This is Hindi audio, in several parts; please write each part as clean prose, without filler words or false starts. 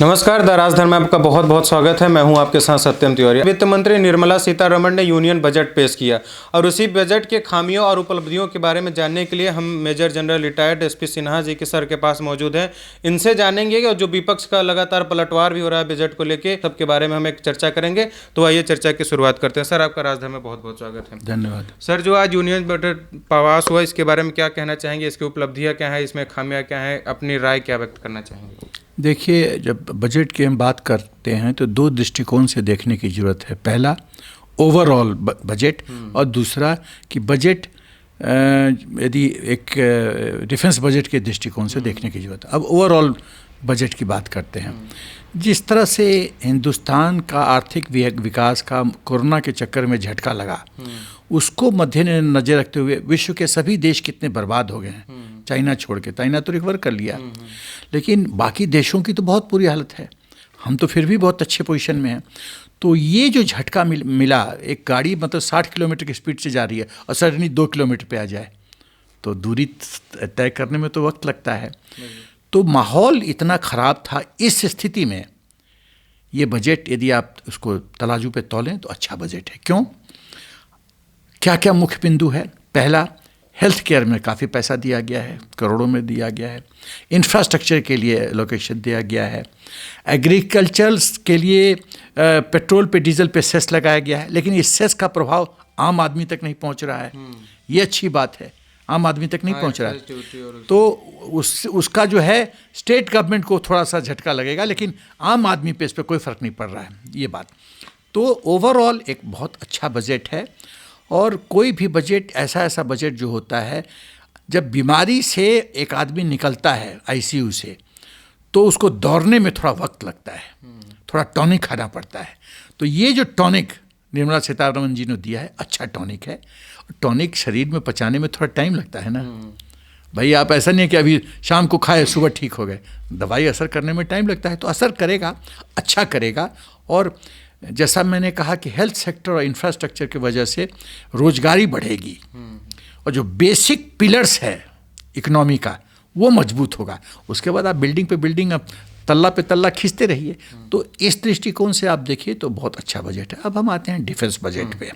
नमस्कार, द राजधर में आपका बहुत बहुत स्वागत है। मैं हूं आपके साथ सत्यम तिवारी। वित्त मंत्री निर्मला सीतारमण ने यूनियन बजट पेश किया और उसी बजट के खामियों और उपलब्धियों के बारे में जानने के लिए हम major general retired SP Sinha ji के सर के पास मौजूद हैं। इनसे जानेंगे कि जो विपक्ष का लगातार पलटवार भी हो रहा है बजट को लेकर, सबके बारे में हम एक चर्चा करेंगे। तो आइए चर्चा की शुरुआत करते हैं। सर, आपका राजधर में बहुत बहुत स्वागत है। धन्यवाद। सर, जो आज यूनियन बजट पास हुआ, इसके बारे में क्या कहना चाहेंगे? इसकी उपलब्धियाँ क्या हैं, इसमें खामियाँ क्या हैं, अपनी राय क्या व्यक्त करना चाहेंगे? देखिए, जब बजट की हम बात करते हैं तो दो दृष्टिकोण से देखने की ज़रूरत है। पहला, ओवरऑल बजट, और दूसरा कि बजट यदि एक डिफेंस बजट के दृष्टिकोण से देखने की ज़रूरत है। अब ओवरऑल बजट की बात करते हैं। जिस तरह से हिंदुस्तान का आर्थिक विकास का कोरोना के चक्कर में झटका लगा, उसको मद्दे नज़र रखते हुए विश्व के सभी देश कितने बर्बाद हो गए हैं, चाइना छोड़ के। चाइना तो रिकवर कर लिया, लेकिन बाकी देशों की तो बहुत बुरी हालत है। हम तो फिर भी बहुत अच्छे पोजीशन में हैं। तो ये जो झटका मिला, एक गाड़ी मतलब 60 किलोमीटर की स्पीड से जा रही है और सडनली 2 किलोमीटर पे आ जाए, तो दूरी तय करने में तो वक्त लगता है। तो माहौल इतना ख़राब था। इस स्थिति में ये बजट, यदि आप उसको तराजू पे तौलें तो अच्छा बजट है। क्यों? क्या क्या मुख्य बिंदु है? पहला, हेल्थ केयर में काफ़ी पैसा दिया गया है, करोड़ों में दिया गया है। इंफ्रास्ट्रक्चर के लिए एलोकेशन दिया गया है। एग्रीकल्चर के लिए पेट्रोल पे, डीजल पे सेस लगाया गया है, लेकिन इस सेस का प्रभाव आम आदमी तक नहीं पहुंच रहा है। ये अच्छी बात है, आम आदमी तक नहीं पहुंच रहा है। तो उसका जो है स्टेट गवर्नमेंट को थोड़ा सा झटका लगेगा, लेकिन आम आदमी पे इस पर कोई फ़र्क नहीं पड़ रहा है, ये बात। तो ओवरऑल एक बहुत अच्छा बजट है। और कोई भी बजट, ऐसा बजट जो होता है, जब बीमारी से एक आदमी निकलता है आईसीयू से, तो उसको दौड़ने में थोड़ा वक्त लगता है, थोड़ा टॉनिक खाना पड़ता है। तो ये जो टॉनिक निर्मला सीतारमण जी ने दिया है, अच्छा टॉनिक है। टॉनिक शरीर में पचाने में थोड़ा टाइम लगता है ना भाई। आप ऐसा नहीं है कि अभी शाम को खाए सुबह ठीक हो गए। दवाई असर करने में टाइम लगता है, तो असर करेगा, अच्छा करेगा। और जैसा मैंने कहा कि हेल्थ सेक्टर और इंफ्रास्ट्रक्चर की वजह से रोजगारी बढ़ेगी, और जो बेसिक पिलर्स है इकोनॉमी का, वो मजबूत होगा। उसके बाद आप बिल्डिंग पे बिल्डिंग, आप तल्ला पे तल्ला खींचते रहिए। तो इस दृष्टिकोण से आप देखिए तो बहुत अच्छा बजट है। अब हम आते हैं डिफेंस बजट पे।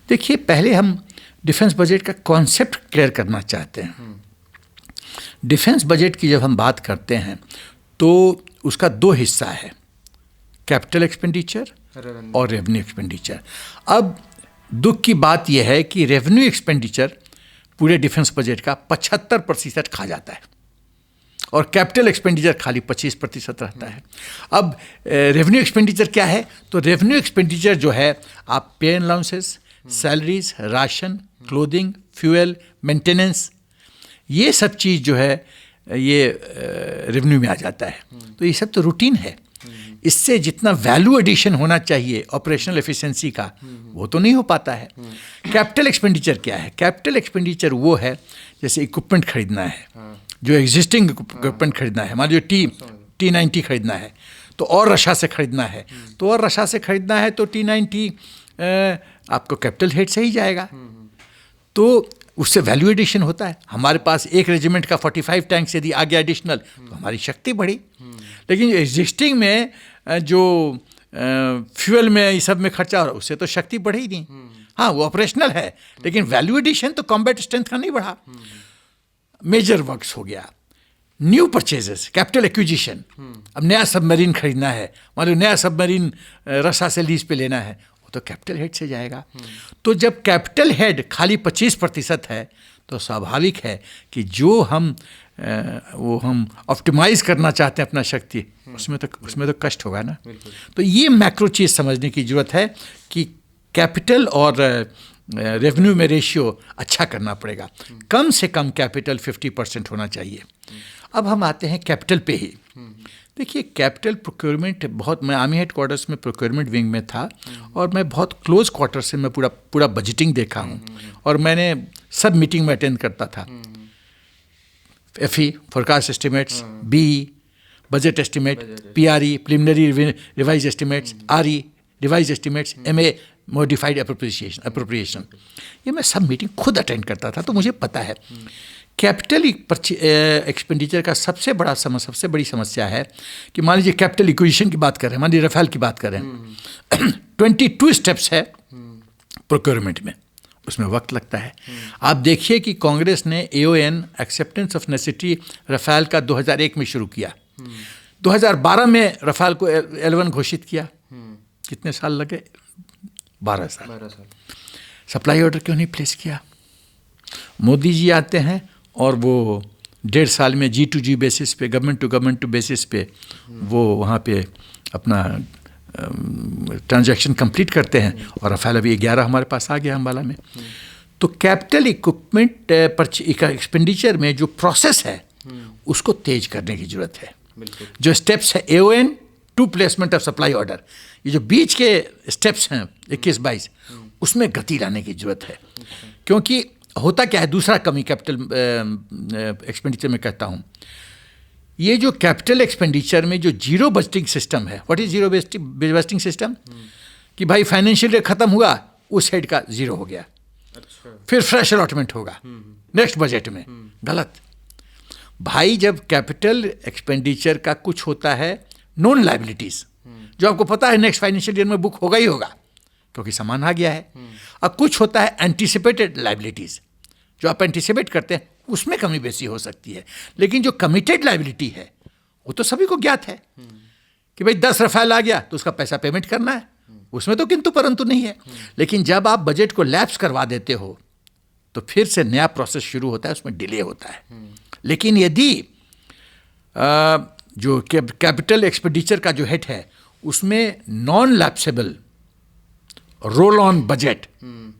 देखिए, पहले हम डिफेंस बजट का कॉन्सेप्ट क्लियर करना चाहते हैं। डिफेंस बजट की जब हम बात करते हैं तो उसका दो हिस्सा है, कैपिटल एक्सपेंडिचर और रेवेन्यू एक्सपेंडिचर। अब दुख की बात यह है कि रेवेन्यू एक्सपेंडिचर पूरे डिफेंस बजट का 75% खा जाता है, और कैपिटल एक्सपेंडिचर खाली 25% रहता है। अब रेवेन्यू एक्सपेंडिचर क्या है? तो रेवेन्यू एक्सपेंडिचर जो है, आप पे allowances, salaries, ration, clothing, fuel, maintenance, ये सब चीज़ जो है ये रेवेन्यू में आ जाता है। तो ये सब तो रूटीन है। इससे जितना वैल्यू एडिशन होना चाहिए ऑपरेशनल एफिशिएंसी का, वो तो नहीं हो पाता है। कैपिटल एक्सपेंडिचर क्या है? कैपिटल एक्सपेंडिचर वो है, जैसे इक्विपमेंट खरीदना है, जो एग्जिस्टिंग इक्विपमेंट खरीदना है। मान लीजिए T90 खरीदना है, तो और रशा से खरीदना है, तो T90 आपको कैपिटल हेड से ही जाएगा। तो उससे वैल्यू एडिशन होता है। हमारे पास एक रेजिमेंट का 45 टैंक्स यदि आ गया एडिशनल, तो हमारी शक्ति बढ़ी। लेकिन एग्जिस्टिंग में जो फ्यूल में, ये सब में खर्चा हो रहा है, उससे तो शक्ति बढ़ी नहीं। हाँ, वो ऑपरेशनल है, लेकिन वैल्यू एडिशन तो कॉम्बैट स्ट्रेंथ का नहीं बढ़ा। मेजर वर्क्स हो गया, न्यू परचेजेस, कैपिटल एक्विजिशन। अब नया सबमरीन खरीदना है, मान लो नया सबमरीन रसा से लीज पे लेना है, वो तो कैपिटल हेड से जाएगा। तो जब कैपिटल हेड खाली 25% है, तो स्वाभाविक है कि जो हम ऑप्टिमाइज करना चाहते हैं अपना शक्ति, उसमें तो कष्ट होगा ना। तो ये मैक्रो चीज़ समझने की ज़रूरत है कि कैपिटल और रेवेन्यू में रेशियो अच्छा करना पड़ेगा। कम से कम कैपिटल 50% होना चाहिए। अब हम आते हैं कैपिटल पे ही। देखिए, कैपिटल प्रोक्योरमेंट बहुत, मैं आर्मी हेड क्वार्टर्स में प्रोक्योरमेंट विंग में था, और मैं बहुत क्लोज क्वार्टर से मैं पूरा बजटिंग देखा हूँ, और मैंने सब मीटिंग में अटेंड करता था। FE forecast estimates, BE budget estimate, PRE preliminary revise estimates, RE revise estimates, MA modified appropriation, ये मैं सब मीटिंग खुद अटेंड करता था। तो मुझे पता है कैपिटल एक्सपेंडिचर का सबसे बड़ी समस्या है कि मान लीजिए कैपिटल इक्विजिशन की बात कर रहे हैं, मान लीजिए रफाल की बात कर रहे हैं, 22 स्टेप्स है प्रोक्योरमेंट में, उसमें वक्त लगता है। आप देखिए कि कांग्रेस ने AON acceptance of necessity Rafale का 2001 में शुरू किया, 2012 में रफाल को L1 घोषित किया, कितने साल लगे? 12 साल। सप्लाई ऑर्डर क्यों नहीं प्लेस किया? मोदी जी आते हैं और वो 1.5 साल में G2G बेसिस पे, गवर्नमेंट टू बेसिस पे वो वहाँ पे अपना ट्रांजैक्शन कंप्लीट करते हैं, और रफाल अभी 11 हमारे पास आ गया अम्बाला में। तो कैपिटल इक्विपमेंट एक्सपेंडिचर में जो प्रोसेस है उसको तेज करने की ज़रूरत है। जो स्टेप्स है AON to placement of supply order, ये जो बीच के स्टेप्स हैं 21-22, उसमें गति लाने की ज़रूरत है। क्योंकि होता क्या है, दूसरा कमी कैपिटल एक्सपेंडिचर में कहता हूँ, ये जो कैपिटल एक्सपेंडिचर में जो जीरो बजटिंग सिस्टम है, what is zero budgeting system? कि भाई फाइनेंशियल ईयर खत्म हुआ, उस हेड का जीरो हो गया, फिर फ्रेश अलॉटमेंट होगा नेक्स्ट बजट में। गलत भाई, जब कैपिटल एक्सपेंडिचर का कुछ होता है नॉन लाइबिलिटीज, जो आपको पता है नेक्स्ट फाइनेंशियल ईयर में बुक होगा ही होगा क्योंकि सामान आ गया है, और कुछ होता है एंटीसिपेटेड लाइबिलिटीज, जो आप एंटीसिपेट करते हैं, उसमें कमी बेसी हो सकती है। लेकिन जो कमिटेड लाइबिलिटी है वो तो सभी को ज्ञात है कि भाई 10 रफाल आ गया तो उसका पैसा पेमेंट करना है, उसमें तो किंतु परंतु नहीं है। लेकिन जब आप बजट को लैप्स करवा देते हो तो फिर से नया प्रोसेस शुरू होता है, उसमें डिले होता है। लेकिन यदि जो कैपिटल एक्सपेंडिचर का जो हेड है उसमें non lapsable roll on budget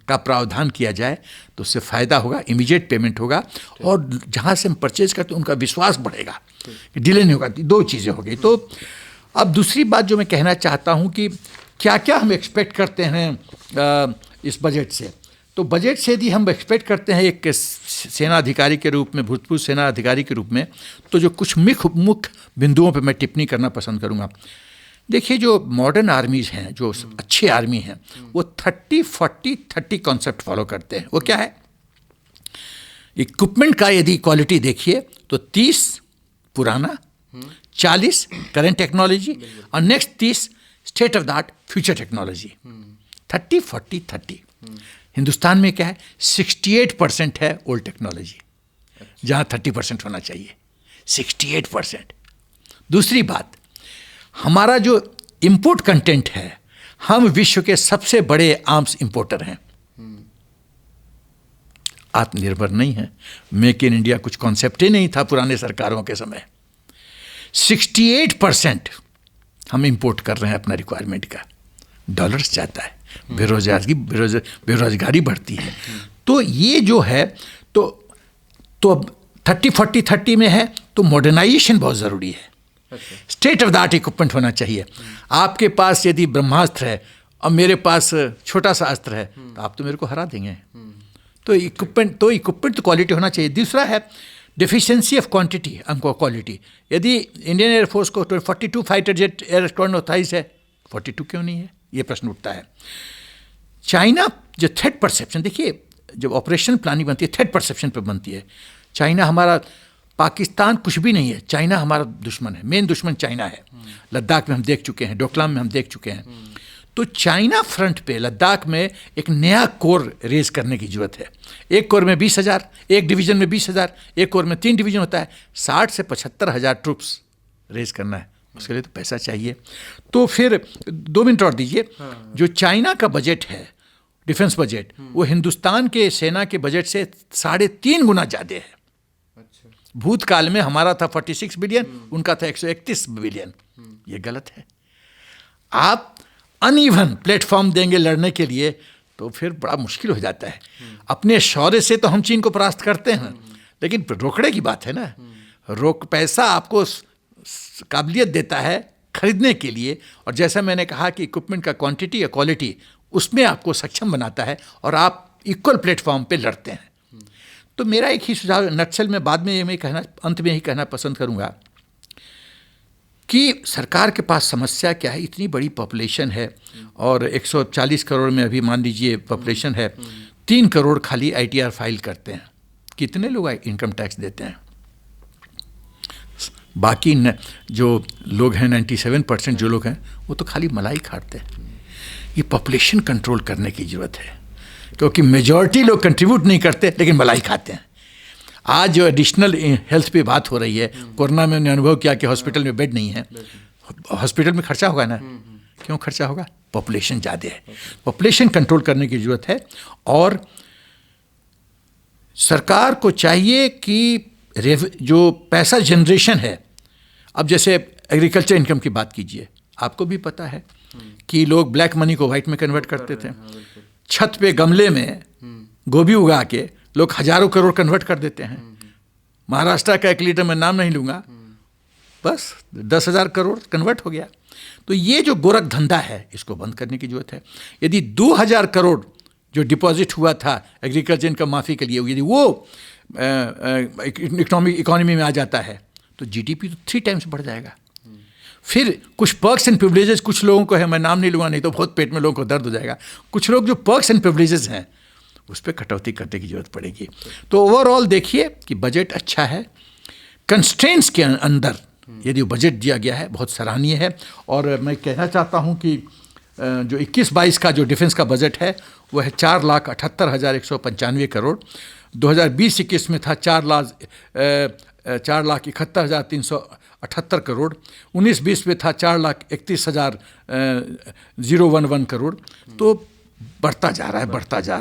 का प्रावधान किया जाए तो उससे फ़ायदा होगा, इमीडिएट पेमेंट होगा, और जहाँ से हम परचेज करते हैं उनका विश्वास बढ़ेगा कि डिले नहीं होगा। 2 चीज़ें हो गई। तो अब दूसरी बात जो मैं कहना चाहता हूँ कि क्या क्या हम एक्सपेक्ट करते हैं इस बजट से। तो बजट से यदि हम एक्सपेक्ट करते हैं एक सेना अधिकारी के रूप में, भूतपूर्व सेना अधिकारी के रूप में, तो जो कुछ मुख्य बिंदुओं पर मैं टिप्पणी करना पसंद करूँगा। देखिए, जो मॉडर्न आर्मीज़ हैं, जो अच्छी आर्मी हैं, वो 30-40-30 कॉन्सेप्ट फॉलो करते हैं। वो क्या है? इक्विपमेंट का यदि क्वालिटी देखिए तो 30 पुराना, 40 करंट टेक्नोलॉजी, और next 30 state of the art future technology. 30-40-30। Hindustan में क्या है? 68% है ओल्ड टेक्नोलॉजी, जहाँ 30% होना चाहिए, 68%। दूसरी बात, हमारा जो इंपोर्ट कंटेंट है, हम विश्व के सबसे बड़े आर्म्स इंपोर्टर हैं, आत्मनिर्भर नहीं है। मेक इन इंडिया कुछ कॉन्सेप्ट ही नहीं था पुराने सरकारों के समय। 68% हम इंपोर्ट कर रहे हैं अपना रिक्वायरमेंट का, डॉलर्स जाता है, बेरोजगारी बढ़ती है। तो ये जो है तो अब 30-40-30 में है, तो मॉडर्नाइजेशन बहुत ज़रूरी है। State of the art equipment होना चाहिए। आपके पास यदि ब्रह्मास्त्र है और मेरे पास छोटा सा अस्त्र है तो आप तो मेरे को हरा देंगे। तो इक्विपमेंट तो क्वालिटी होना चाहिए। दूसरा है डिफिशिएंसी ऑफ क्वांटिटी हमको क्वालिटी। यदि इंडियन एयरफोर्स को 42 fighter jet air squadron authorise है, 42 क्यों नहीं है, ये प्रश्न उठता है। चाइना जो थ्रेट परसेप्शन, देखिए जब ऑपरेशन प्लानिंग बनती है थ्रेट परसेप्शन पर बनती है। चाइना हमारा, पाकिस्तान कुछ भी नहीं है, चाइना हमारा दुश्मन है, मेन दुश्मन चाइना है। लद्दाख में हम देख चुके हैं, डोकलाम में हम देख चुके हैं। तो चाइना फ्रंट पे लद्दाख में एक नया कोर रेज करने की ज़रूरत है। एक कोर में 20,000, एक डिवीज़न में 20,000, एक कोर में 3 डिवीज़न होता है, 60 से 75,000 ट्रूप्स रेज करना है। उसके लिए तो पैसा चाहिए। तो फिर 2 मिनट और दीजिए। जो चाइना का बजट है, डिफेंस बजट, वो हिंदुस्तान के सेना के बजट से 3.5 गुना ज़्यादा है। भूतकाल में हमारा था 46 बिलियन, उनका था 131 बिलियन। ये गलत है। आप अनइवन प्लेटफॉर्म देंगे लड़ने के लिए तो फिर बड़ा मुश्किल हो जाता है। अपने शौर्य से तो हम चीन को परास्त करते हैं, लेकिन रोकड़े की बात है ना। पैसा आपको काबिलियत देता है खरीदने के लिए, और जैसा मैंने कहा कि इक्विपमेंट का क्वांटिटी या क्वालिटी उसमें आपको सक्षम बनाता है और आप इक्वल प्लेटफॉर्म पे लड़ते हैं। तो मेरा एक ही सुझाव, नक्सल में बाद में मैं कहना, अंत में ही कहना पसंद करूँगा कि सरकार के पास समस्या क्या है। इतनी बड़ी पॉपुलेशन है और 140 करोड़ में अभी मान लीजिए पॉपुलेशन है, 3 करोड़ खाली ITR फाइल करते हैं। कितने लोग इनकम टैक्स देते हैं? बाकी जो लोग हैं 97% जो लोग हैं वो तो खाली मलाई खाते हैं। ये पॉपुलेशन कंट्रोल करने की ज़रूरत है, क्योंकि मेजॉरिटी लोग कंट्रीब्यूट नहीं करते लेकिन मलाई खाते हैं। आज जो एडिशनल हेल्थ पे बात हो रही है, कोरोना में हमने अनुभव किया कि हॉस्पिटल में बेड नहीं है। हॉस्पिटल में खर्चा होगा ना, क्यों खर्चा होगा? पॉपुलेशन ज़्यादा है। पॉपुलेशन कंट्रोल करने की ज़रूरत है, और सरकार को चाहिए कि जो पैसा जनरेशन है, अब जैसे एग्रीकल्चर इनकम की बात कीजिए, आपको भी पता है कि लोग ब्लैक मनी को वाइट में कन्वर्ट करते थे। छत पे गमले में गोभी उगा के लोग हजारों करोड़ कन्वर्ट कर देते हैं। महाराष्ट्र का एक लीडर, मैं नाम नहीं लूँगा, बस 10,000 करोड़ कन्वर्ट हो गया। तो ये जो गोरख धंधा है, इसको बंद करने की जरूरत है। यदि 2,000 करोड़ जो डिपॉजिट हुआ था एग्रीकल्चर इनकम माफ़ी के लिए, यदि वो इकोनॉमी में आ जाता है तो जीडीपी तो 3 टाइम्स बढ़ जाएगा। फिर कुछ पर्क्स एंड प्रिविलेजेस कुछ लोगों को है, मैं नाम नहीं लूँगा नहीं तो बहुत पेट में लोगों को दर्द हो जाएगा। कुछ लोग जो पर्क्स एंड प्रिविलेजेस हैं उस पर कटौती करने की जरूरत पड़ेगी। तो ओवरऑल देखिए कि बजट अच्छा है, कंस्ट्रेंट्स के अंदर यदि बजट दिया गया है बहुत सराहनीय है। और मैं कहना चाहता हूँ कि जो 21-22 का जो डिफेंस का बजट है वो है 4,78,195 करोड़। 2020-21 में था 4,71,378 करोड़। 19-20 में था 4,31,011 करोड़। तो बढ़ता जा रहा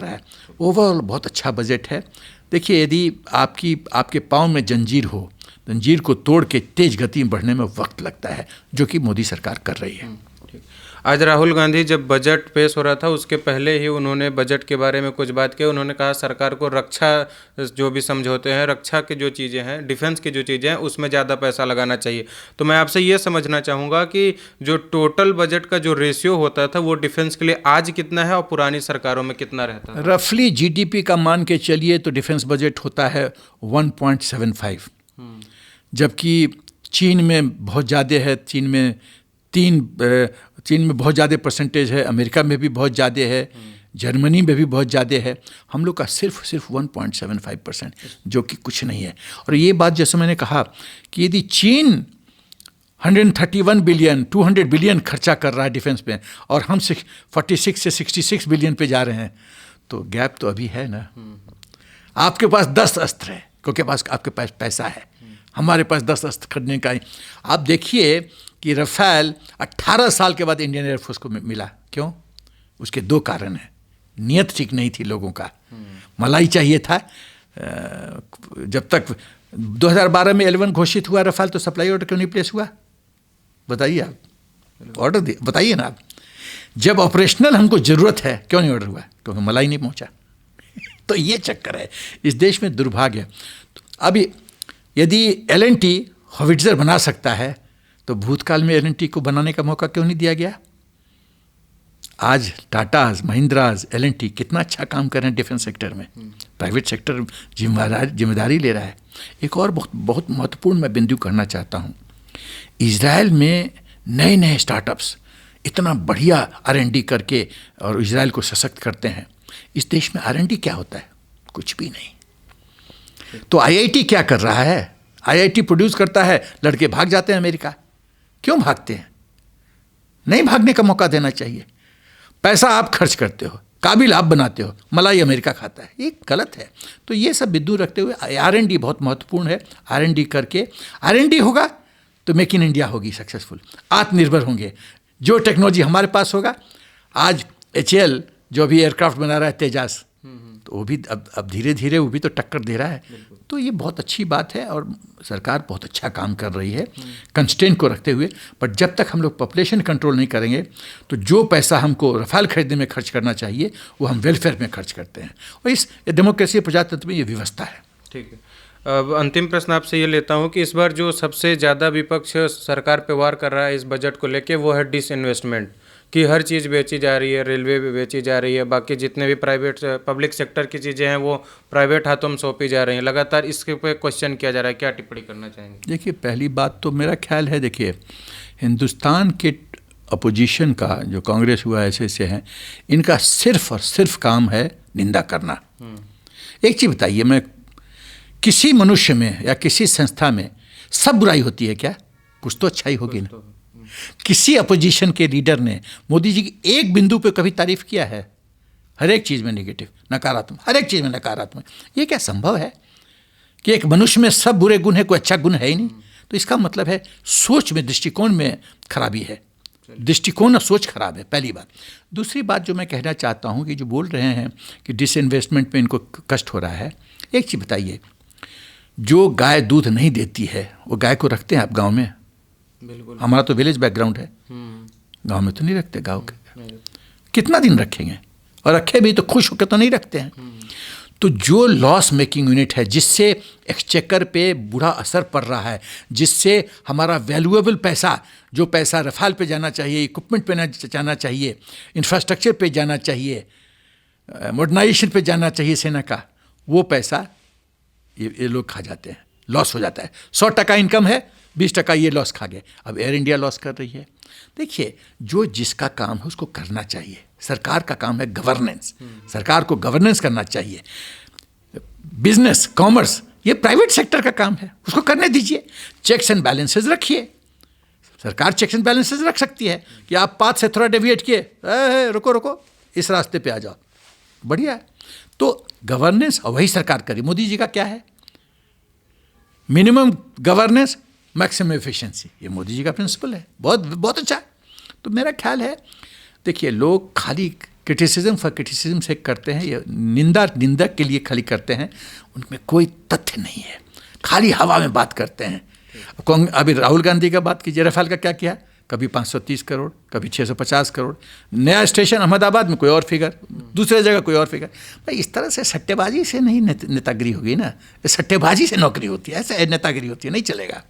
है। ओवरऑल बहुत अच्छा बजट है। देखिए, यदि आपके पाँव में जंजीर हो, जंजीर को तोड़ के तेज गति में बढ़ने में वक्त लगता है, जो कि मोदी सरकार कर रही है। आज राहुल गांधी जब बजट पेश हो रहा था उसके पहले ही उन्होंने बजट के बारे में कुछ बात की। उन्होंने कहा सरकार को रक्षा, जो भी समझौते हैं, रक्षा की जो चीज़ें हैं, डिफेंस की जो चीज़ें हैं, उसमें ज़्यादा पैसा लगाना चाहिए। तो मैं आपसे ये समझना चाहूँगा कि जो टोटल बजट का जो रेशियो होता था वो डिफेंस के लिए आज कितना है और पुरानी सरकारों में कितना रहता है? रफली जीडीपी का मान के चलिए तो डिफेंस बजट होता है 1.75, जबकि चीन में बहुत ज़्यादा है। चीन में बहुत ज़्यादा परसेंटेज है, अमेरिका में भी बहुत ज़्यादा है, जर्मनी में भी बहुत ज़्यादा है। हम लोग का सिर्फ 1.75%, जो कि कुछ नहीं है। और ये बात जैसे मैंने कहा कि यदि चीन 131 बिलियन 200 बिलियन खर्चा कर रहा है डिफेंस पे और हम 46 से 66 बिलियन पे जा रहे हैं, तो गैप तो अभी है ना। आपके पास 10 अस्त्र है क्योंकि आपके पास पैसा है, हमारे पास 10 अस्त्र खरीदने का। आप देखिए कि रफाल 18 साल के बाद इंडियन एयरफोर्स को मिला। क्यों? उसके 2 कारण हैं। नियत ठीक नहीं थी लोगों का, मलाई चाहिए था। जब तक 2012 में L1 घोषित हुआ रफाल, तो सप्लाई ऑर्डर क्यों नहीं प्लेस हुआ? बताइए आप, ऑर्डर दिए, बताइए ना आप। जब ऑपरेशनल हमको ज़रूरत है, क्यों नहीं ऑर्डर हुआ? क्योंकि मलाई नहीं पहुंचा। तो ये चक्कर है इस देश में, दुर्भाग्य। तो अभी यदि L&T हॉविट्ज़र बना सकता है तो भूतकाल में L&T को बनाने का मौका क्यों नहीं दिया गया? आज टाटाज, महिंद्राज, L&T कितना अच्छा काम कर रहे हैं डिफेंस सेक्टर में। प्राइवेट सेक्टर जिम्मेदारी ले रहा है। एक और बहुत महत्वपूर्ण मैं बिंदु करना चाहता हूँ। इजराइल में नए नए स्टार्टअप्स इतना बढ़िया R&D करके और इजराइल को सशक्त करते हैं। इस देश में R&D क्या होता है? कुछ भी नहीं। तो IIT क्या कर रहा है? IIT प्रोड्यूस करता है, लड़के भाग जाते हैं अमेरिका। क्यों भागते हैं? नहीं भागने का मौका देना चाहिए। पैसा आप खर्च करते हो, काबिल आप बनाते हो, मलाई अमेरिका खाता है, ये गलत है। तो ये सब बिंदु रखते हुए R&D बहुत महत्वपूर्ण है। R&D करके, R&D होगा तो मेक इन इंडिया होगी सक्सेसफुल, आत्मनिर्भर होंगे। जो टेक्नोलॉजी हमारे पास होगा, आज HAL जो भी एयरक्राफ्ट बना रहा है तेजास, तो वो भी अब धीरे धीरे वो भी तो टक्कर दे रहा है। तो ये बहुत अच्छी बात है और सरकार बहुत अच्छा काम कर रही है कंस्ट्रेंट को रखते हुए। बट जब तक हम लोग पॉपुलेशन कंट्रोल नहीं करेंगे तो जो पैसा हमको रफाल खरीदने में खर्च करना चाहिए वो हम वेलफेयर में खर्च करते हैं। और इस डेमोक्रेसी प्रजातंत्र में ये व्यवस्था है। ठीक है। अब अंतिम प्रश्न आपसे ये लेता हूँ कि इस बार जो सबसे ज़्यादा विपक्ष सरकार पे वार कर रहा है इस बजट को लेके, वो है डिसइन्वेस्टमेंट, कि हर चीज़ बेची जा रही है, रेलवे भी बेची जा रही है, बाकी जितने भी प्राइवेट पब्लिक सेक्टर की चीज़ें हैं वो प्राइवेट हाथों में सौंपी जा रही हैं। लगातार इसके पे क्वेश्चन किया जा रहा है, क्या टिप्पणी करना चाहेंगे? देखिए, पहली बात तो मेरा ख्याल है, देखिए हिंदुस्तान के अपोजिशन का जो कांग्रेस हुआ ऐसे हैं, इनका सिर्फ और सिर्फ काम है निंदा करना। एक चीज़ बताइए, मैं किसी मनुष्य में या किसी संस्था में सब बुराई होती है क्या? कुछ तो अच्छाई होगी ना। किसी अपोजिशन के लीडर ने मोदी जी की एक बिंदु पे कभी तारीफ किया है? हर एक चीज़ में नेगेटिव, नकारात्मक, हर एक चीज़ में नकारात्मक। ये क्या संभव है कि एक मनुष्य में सब बुरे गुण है, कोई अच्छा गुण है ही नहीं? तो इसका मतलब है सोच में, दृष्टिकोण में खराबी है। दृष्टिकोण और सोच खराब है, पहली बात। दूसरी बात जो मैं कहना चाहता हूँ कि जो बोल रहे हैं कि डिसइन्वेस्टमेंट में इनको कष्ट हो रहा है, एक चीज़ बताइए, जो गाय दूध नहीं देती है वो गाय को रखते हैं आप गांव में? बिल्कुल। हमारा तो विलेज बैकग्राउंड है, गांव में तो नहीं रखते। गांव के कितना दिन रखेंगे, और रखे भी तो खुश होकर तो नहीं रखते हैं। तो जो लॉस मेकिंग यूनिट है, जिससे एक्सचेकर पे बुरा असर पड़ रहा है, जिससे हमारा वैल्यूएबल पैसा, जो पैसा रफाल पे जाना चाहिए, इक्विपमेंट पे जाना चाहिए, इंफ्रास्ट्रक्चर पे जाना चाहिए, मॉडर्नाइजेशन पे जाना चाहिए सेना का, वो पैसा ये लोग खा जाते हैं, लॉस हो जाता है। 100% इनकम है, 20% ये लॉस खा गए। अब एयर इंडिया लॉस कर रही है। देखिए, जो जिसका काम है उसको करना चाहिए। सरकार का काम है गवर्नेंस, सरकार को गवर्नेंस करना चाहिए। बिजनेस, कॉमर्स, ये प्राइवेट सेक्टर का काम है, उसको करने दीजिए। चेक्स एंड बैलेंसेस रखिए। सरकार चेक्स एंड बैलेंसेस रख सकती है कि आप पाथ से थोड़ा डेविएट किए, रुको रुको, इस रास्ते पे आ जाओ, बढ़िया है। तो गवर्नेंस, और वही सरकार करी। मोदी जी का क्या है? Minimum governance, maximum efficiency. ये मोदी जी का प्रिंसिपल है, बहुत बहुत अच्छा। तो मेरा ख्याल है, देखिए, लोग खाली क्रिटिसिज्म फॉर क्रिटिसिज्म से करते हैं, ये निंदक के लिए खाली करते हैं, उनमें कोई तथ्य नहीं है, खाली हवा में बात करते हैं। अभी राहुल गांधी का बात कीजिए, रफाल का क्या किया? कभी 530 करोड़, कभी 650 करोड़, नया स्टेशन अहमदाबाद में कोई और फिगर, दूसरे जगह कोई और फिगर। भाई, इस तरह से सट्टेबाजी से नहीं नेतागिरी होगी ना, सट्टेबाजी से नौकरी होती है, ऐसे नेतागिरी होती है, नहीं चलेगा।